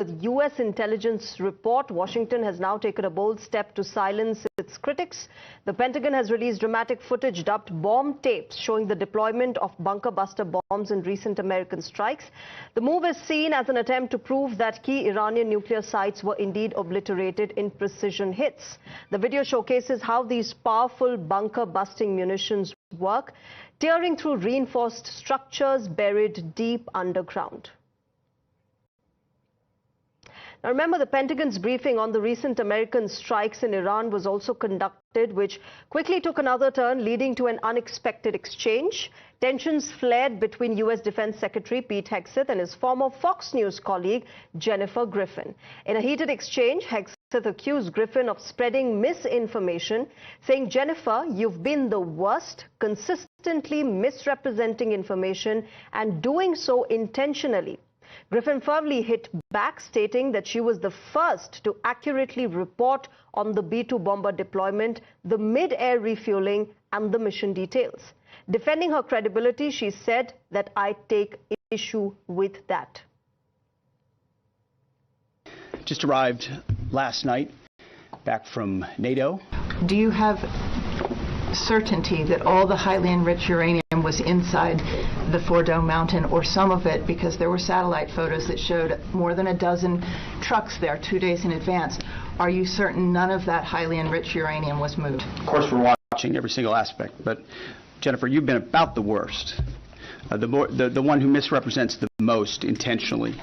with U.S. intelligence report, Washington has now taken a bold step to silence its critics. The Pentagon has released dramatic footage dubbed bomb tapes showing the deployment of bunker buster bombs in recent American strikes. The move is seen as an attempt to prove that key Iranian nuclear sites were indeed obliterated in precision hits. The video showcases how these powerful bunker busting munitions work, tearing through reinforced structures buried deep underground. Now remember, the Pentagon's briefing on the recent American strikes in Iran was also conducted, which quickly took another turn, leading to an unexpected exchange. Tensions flared between U.S. Defense Secretary Pete Hegseth and his former Fox News colleague Jennifer Griffin. In a heated exchange, Hegseth accused Griffin of spreading misinformation, saying, "Jennifer, you've been the worst, consistently misrepresenting information and doing so intentionally." Griffin firmly hit back, stating that she was the first to accurately report on the B-2 bomber deployment, the mid-air refueling and the mission details. Defending her credibility, she said that I take issue with that. Just arrived last night back from NATO. Do you have certainty that all the highly enriched uranium was inside the Fordo mountain, or some of it, because there were satellite photos that showed more than a dozen trucks there 2 days in advance? Are you certain none of that highly enriched uranium was moved? Of course, we're watching every single aspect, but Jennifer, you've been about the worst, the one who misrepresents the most intentionally.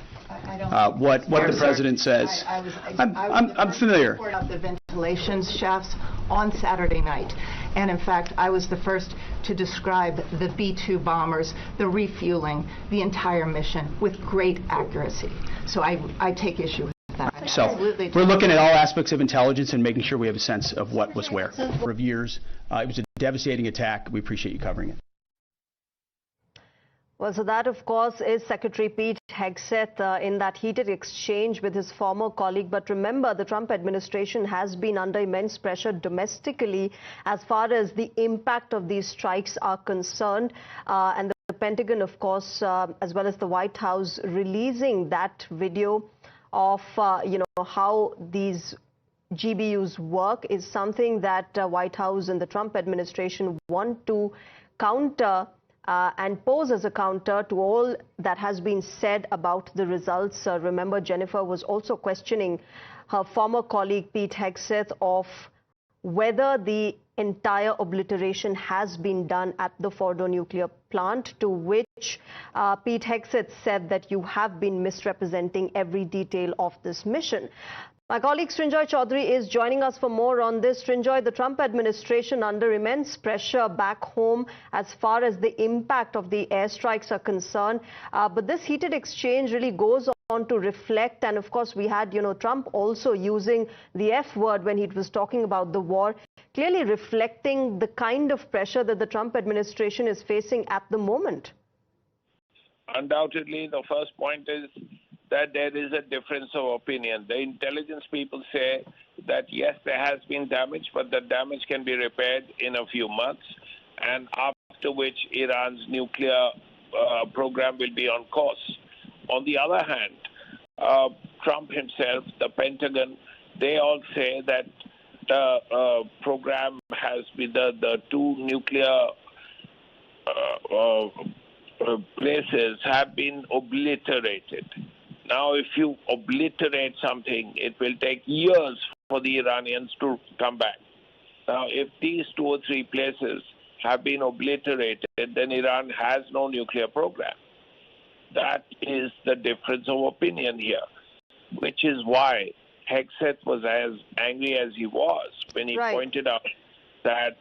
What the president says. I'm familiar. Of the ventilation shafts on Saturday night, and in fact, I was the first to describe the B-2 bombers, the refueling, the entire mission with great accuracy. So I take issue with that. So we're looking at all aspects of intelligence and making sure we have a sense of what was where. For years, it was a devastating attack. We appreciate you covering it. Well, so that, of course, is Secretary Pete Hegseth in that heated exchange with his former colleague. But remember, the Trump administration has been under immense pressure domestically as far as the impact of these strikes are concerned. And the Pentagon, of course, as well as the White House, releasing that video of, how these GBUs work is something that White House and the Trump administration want to counter and pose as a counter to all that has been said about the results. Remember, Jennifer was also questioning her former colleague Pete Hegseth of whether the entire obliteration has been done at the Fordo nuclear plant, to which Pete Hegseth said that you have been misrepresenting every detail of this mission. My colleague Srinjoy Chaudhary is joining us for more on this. Srinjoy, the Trump administration under immense pressure back home as far as the impact of the airstrikes are concerned. But this heated exchange really goes on to reflect. And of course, we had, Trump also using the F word when he was talking about the war, clearly reflecting the kind of pressure that the Trump administration is facing at the moment. Undoubtedly, the first point is that there is a difference of opinion. The intelligence people say that yes, there has been damage, but the damage can be repaired in a few months, and after which Iran's nuclear program will be on course. On the other hand, Trump himself, the Pentagon, they all say that the program has been, the two nuclear places have been obliterated. Now, if you obliterate something, it will take years for the Iranians to come back. Now, if these 2 or 3 places have been obliterated, then Iran has no nuclear program. That is the difference of opinion here, which is why Hegseth was as angry as he was when he pointed out that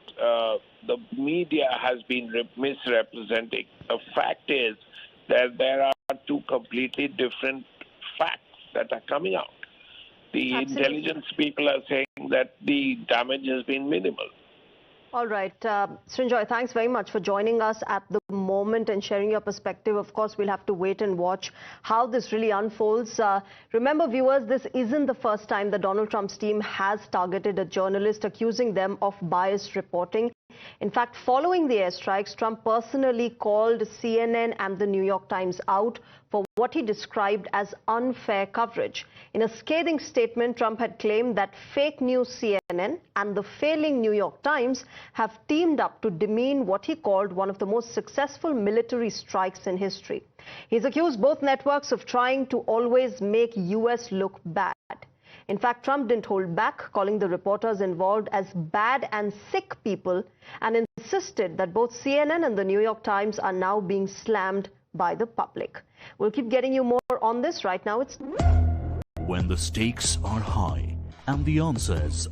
the media has been misrepresenting. The fact is that there are 2 completely different facts that are coming out. The intelligence people are saying that the damage has been minimal. All right. Srinjoy, thanks very much for joining us at the moment and sharing your perspective. Of course, we'll have to wait and watch how this really unfolds. Remember, viewers, this isn't the first time that Donald Trump's team has targeted a journalist, accusing them of biased reporting. In fact, following the airstrikes, Trump personally called CNN and the New York Times out for what he described as unfair coverage. In a scathing statement, Trump had claimed that fake news CNN and the failing New York Times have teamed up to demean what he called one of the most successful military strikes in history. He's accused both networks of trying to always make US look bad. In fact, Trump didn't hold back, calling the reporters involved as bad and sick people, and insisted that both CNN and the New York Times are now being slammed by the public. We'll keep getting you more on this. Right now, it's... When the stakes are high and the answers